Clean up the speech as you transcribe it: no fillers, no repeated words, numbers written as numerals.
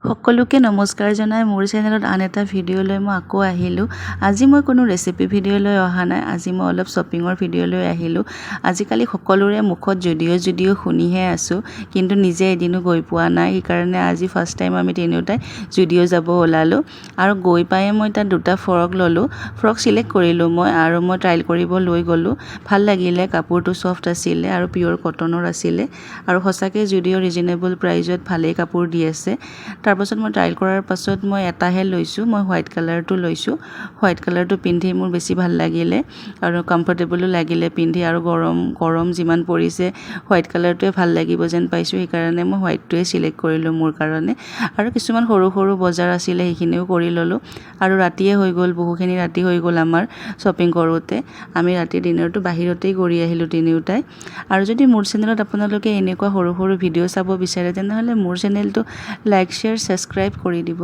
সকলোকে নমস্কাৰ জনাই মোৰ চেনেলত আন এটা ভিডিঅ' লৈ মই আকৌ আহিলোঁ। আজি মই কোনো ৰেচিপি ভিডিঅ' লৈ অহা নাই, আজি মই অলপ শ্বপিঙৰ ভিডিঅ' লৈ আহিলোঁ। আজিকালি সকলোৰে মুখত জুডিঅ' শুনিহে আছোঁ, কিন্তু নিজে এদিনো গৈ পোৱা নাই। সেইকাৰণে আজি ফাৰ্ষ্ট টাইম আমি তিনিওটাই জুডিঅ' যাব ওলালোঁ আৰু গৈ পায়ে মই তাত দুটা ফ্ৰক ল'লোঁ। ফ্ৰক চিলেক্ট কৰিলোঁ মই আৰু মই ট্ৰাইল কৰিব লৈ গ'লোঁ। ভাল লাগিলে, কাপোৰটো ছফ্ট আছিলে আৰু পিয়'ৰ কটনৰ আছিলে আৰু সঁচাকৈ জুডিঅ' ৰিজনেবল প্ৰাইজত ভালেই কাপোৰ দি আছে। তাৰপাছত মই ট্ৰাইল কৰাৰ পাছত মই এটাহে লৈছোঁ, মই হোৱাইট কালাৰটো লৈছোঁ। হোৱাইট কালাৰটো পিন্ধি মোৰ বেছি ভাল লাগিলে আৰু কমফৰ্টেবলো লাগিলে পিন্ধি, আৰু গৰম যিমান পৰিছে হোৱাইট কালাৰটোৱে ভাল লাগিব যেন পাইছোঁ। সেইকাৰণে মই হোৱাইটটোৱে চিলেক্ট কৰিলোঁ মোৰ কাৰণে। আৰু কিছুমান সৰু সৰু বজাৰ আছিলে সেইখিনিও কৰি ল'লোঁ আৰু ৰাতিয়ে হৈ গ'ল, বহুখিনি ৰাতি হৈ গ'ল আমাৰ শ্বপিং কৰোঁতে। আমি ৰাতিৰ ডিনাৰটো বাহিৰতেই কৰি আহিলোঁ তিনিওটাই। আৰু যদি মোৰ চেনেলত আপোনালোকে এনেকুৱা সৰু সৰু ভিডিঅ' চাব বিচাৰে তেনেহ'লে মোৰ চেনেলটো লাইক শ্বেয়াৰ ছাবস্ক্ৰাইব কৰি দিব।